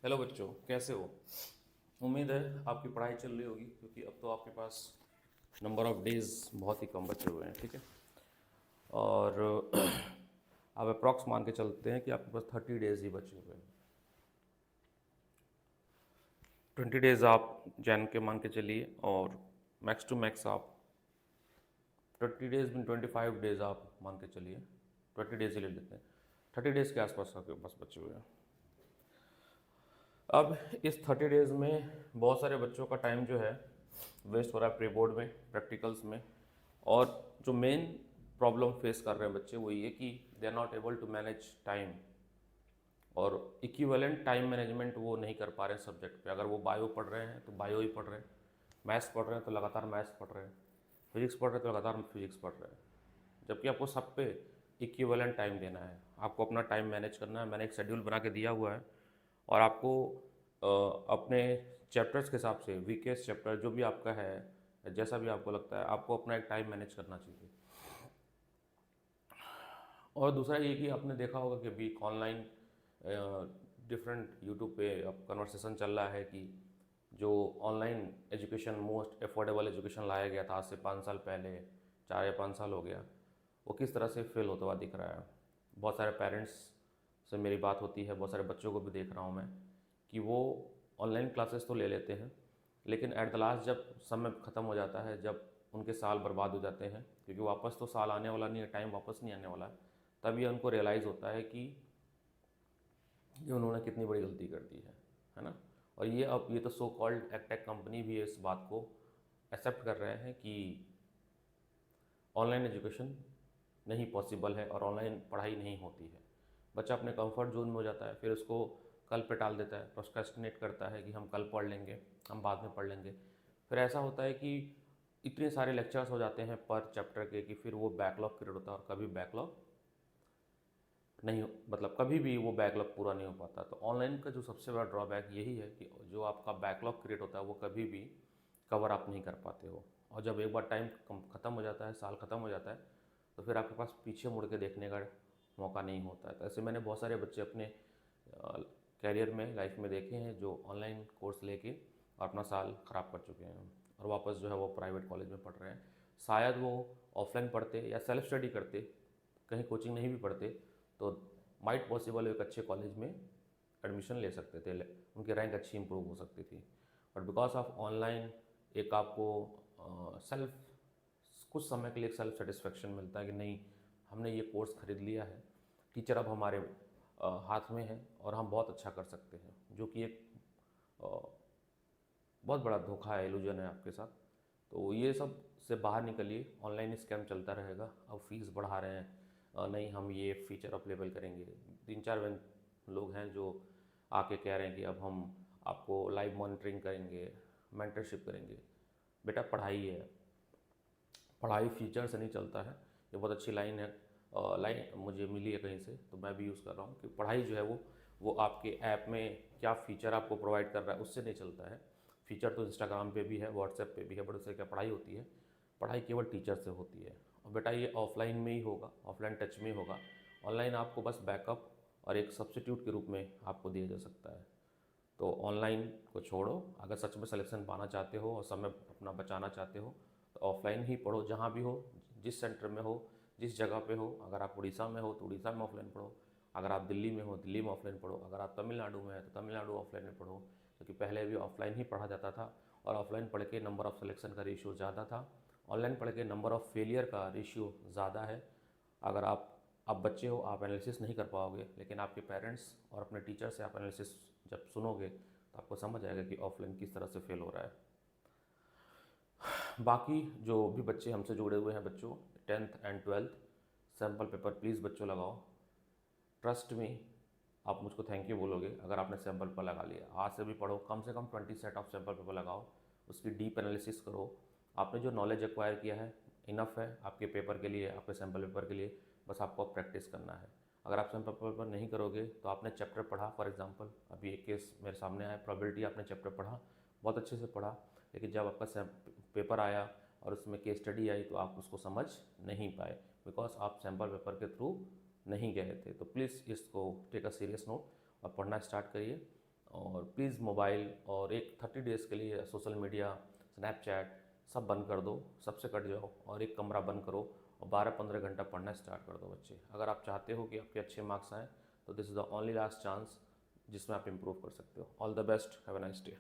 Hello बच्चों, कैसे हो? उम्मीद है आपकी पढ़ाई चल रही होगी, क्योंकि अब तो आपके पास नंबर ऑफ़ डेज़ बहुत ही कम बचे हुए हैं। ठीक है। और आप अप्रॉक्स मान के चलते हैं कि आपके पास 30 डेज़ ही बचे हुए हैं। 20 डेज़ आप जैन के मान के चलिए, और मैक्स टू मैक्स आप 20 डेज़ में 25 डेज़ आप मान के चलिए। 20 डेज़ ही ले लेते हैं। 30 डेज़ के आसपास आपके पास बचे हुए हैं। अब इस 30 डेज़ में बहुत सारे बच्चों का टाइम जो है वेस्ट हो रहा है प्री बोर्ड में, प्रैक्टिकल्स में। और जो मेन प्रॉब्लम फेस कर रहे हैं बच्चे वो ये कि they are not able to manage time, और इक्विवेलेंट टाइम मैनेजमेंट वो नहीं कर पा रहे हैं सब्जेक्ट पे। अगर वो बायो पढ़ रहे हैं तो बायो ही पढ़ रहे हैं, मैथ्स पढ़ रहे हैं तो लगातार मैथ्स पढ़ रहे हैं, फिजिक्स पढ़ रहे हैं तो लगातार फिजिक्स पढ़ रहे हैं। जबकि आपको सब पे इक्विवेलेंट टाइम देना है, आपको अपना टाइम मैनेज करना है। मैंने एक शेड्यूल बना के दिया हुआ है, और आपको अपने चैप्टर्स के हिसाब से, वीकेस्ट चैप्टर जो भी आपका है, जैसा भी आपको लगता है, आपको अपना एक टाइम मैनेज करना चाहिए। और दूसरा ये कि आपने देखा होगा कि अभी ऑनलाइन डिफरेंट यूट्यूब पे अब कन्वर्सेशन चल रहा है कि जो online education, most affordable education लाया गया था आज से 5 साल पहले, 4 या 5 साल हो गया, वो किस तरह से फेल होता हुआ दिख रहा है। बहुत सारे पेरेंट्स से मेरी बात होती है, बहुत सारे बच्चों को भी देख रहा हूँ मैं कि वो ऑनलाइन क्लासेस तो ले लेते हैं, लेकिन एट द लास्ट जब समय ख़त्म हो जाता है, जब उनके साल बर्बाद हो जाते हैं, क्योंकि वापस तो साल आने वाला नहीं है, टाइम वापस नहीं आने वाला है, तब ये उनको रियलाइज़ होता है कि ये उन्होंने कितनी बड़ी गलती कर दी है ना। और ये अब ये तो सो कॉल्ड एगटेक कंपनी भी इस बात को एक्सेप्ट कर रहे हैं कि ऑनलाइन एजुकेशन नहीं पॉसिबल है और ऑनलाइन पढ़ाई नहीं होती है। बच्चा अपने कंफर्ट जोन में हो जाता है, फिर उसको कल पे टाल देता है, प्रोक्रेस्टिनेट करता है कि हम कल पढ़ लेंगे, हम बाद में पढ़ लेंगे। फिर ऐसा होता है कि इतने सारे लेक्चर्स हो जाते हैं पर चैप्टर के कि फिर वो बैकलॉग क्रिएट होता है, और कभी बैकलॉग नहीं मतलब कभी भी वो बैकलॉग पूरा नहीं हो पाता। तो ऑनलाइन का जो सबसे बड़ा ड्रॉबैक यही है कि जो आपका बैकलॉग क्रिएट होता है वो कभी भी कवर अप नहीं कर पाते हो। और जब एक बार टाइम ख़त्म हो जाता है, साल ख़त्म हो जाता है, तो फिर आपके पास पीछे मुड़ के देखने का मौका नहीं होता है। तो ऐसे मैंने बहुत सारे बच्चे अपने कैरियर में, लाइफ में देखे हैं जो ऑनलाइन कोर्स लेके और अपना साल ख़राब कर चुके हैं, और वापस जो है वो प्राइवेट कॉलेज में पढ़ रहे हैं। शायद वो ऑफलाइन पढ़ते या सेल्फ स्टडी करते, कहीं कोचिंग नहीं भी पढ़ते, तो माइट पॉसिबल एक अच्छे कॉलेज में एडमिशन ले सकते थे, उनकी रैंक अच्छी इंप्रूव हो सकती थी। बट बिकॉज ऑफ ऑनलाइन एक आपको सेल्फ, कुछ समय के लिए एक सेल्फ सेटिस्फेक्शन मिलता है कि नहीं, हमने ये कोर्स खरीद लिया है, टीचर अब हमारे हाथ में है और हम बहुत अच्छा कर सकते हैं, जो कि एक बहुत बड़ा धोखा है, इल्यूजन है आपके साथ। तो ये सब से बाहर निकलिए, ऑनलाइन स्कैम चलता रहेगा। अब फीस बढ़ा रहे हैं, नहीं हम ये फीचर अवेलेबल करेंगे। 3-4 लोग हैं जो आके कह रहे हैं कि अब हम आपको लाइव मॉनिटरिंग करेंगे, मेंटरशिप करेंगे। बेटा पढ़ाई है, पढ़ाई फीचर से नहीं चलता है। ये बहुत अच्छी लाइन है, लाइन मुझे मिली है कहीं से, तो मैं भी यूज़ कर रहा हूँ कि पढ़ाई जो है वो आपके ऐप में क्या फ़ीचर आपको प्रोवाइड कर रहा है उससे नहीं चलता है। फ़ीचर तो इंस्टाग्राम पे भी है, व्हाट्सएप पे भी है, बट उससे क्या पढ़ाई होती है? पढ़ाई केवल टीचर से होती है। और बेटा ये ऑफलाइन में ही होगा, ऑफलाइन टच में ही होगा। ऑनलाइन आपको बस बैकअप और एक सब्स्टिट्यूट के रूप में आपको दिया जा सकता है। तो ऑनलाइन को छोड़ो, अगर सच में सिलेक्शन पाना चाहते हो और समय अपना बचाना चाहते हो, तो ऑफलाइन ही पढ़ो, जहाँ भी हो, जिस सेंटर में हो, जिस जगह पे हो। अगर आप उड़ीसा में हो तो उड़ीसा में ऑफलाइन पढ़ो, अगर आप दिल्ली में हो दिल्ली में ऑफलाइन पढ़ो, अगर आप तमिलनाडु में है तो तमिलनाडु ऑफलाइन में पढ़ो। क्योंकि पहले भी ऑफलाइन ही पढ़ा जाता था, और ऑफलाइन पढ़ के नंबर ऑफ़ सिलेक्शन का रेशियो ज़्यादा था। ऑनलाइन पढ़ के नंबर ऑफ़ फेलियर का रेशियो ज़्यादा है। अगर आप बच्चे हो, आप एनालिसिस नहीं कर पाओगे, लेकिन आपके पेरेंट्स और अपने टीचर से आप एनालिसिस जब सुनोगे तो आपको समझ आएगा कि ऑफलाइन किस तरह से फेल हो रहा है। बाकी जो भी बच्चे हमसे जुड़े हुए हैं बच्चों, 10th and 12th sample paper please बच्चों लगाओ। ट्रस्ट में आप मुझको थैंक यू बोलोगे अगर आपने सैम्पल पेपर लगा लिया। आज से भी पढ़ो, कम से कम 20 सेट ऑफ सैम्पल पेपर लगाओ, उसकी डीप एनालिसिस करो। आपने जो नॉलेज एक्वायर किया है इनफ है आपके पेपर के लिए, आपके सैम्पल पेपर के लिए। बस आपको अब प्रैक्टिस करना है। अगर आप सैम्पल पेपर नहीं करोगे तो आपने चैप्टर पढ़ा, फॉर एग्जांपल अभी एक केस मेरे सामने आया, प्रोबेबिलिटी आपने चैप्टर पढ़ा, बहुत अच्छे से पढ़ा, लेकिन जब आपका पेपर आया और उसमें केस स्टडी आई तो आप उसको समझ नहीं पाए, बिकॉज आप सैम्पल पेपर के थ्रू नहीं गए थे। तो प्लीज़ इसको टेक अ सीरियस नोट और पढ़ना स्टार्ट करिए। और प्लीज़ मोबाइल और एक 30 डेज़ के लिए सोशल मीडिया, स्नैपचैट सब बंद कर दो, सबसे कट जाओ और एक कमरा बंद करो और 12-15 घंटा पढ़ना स्टार्ट कर दो बच्चे। अगर आप चाहते हो कि आपके अच्छे मार्क्स आएँ तो this is the only last chance जिसमें आप इम्प्रूव कर सकते हो। All the best, have a nice day.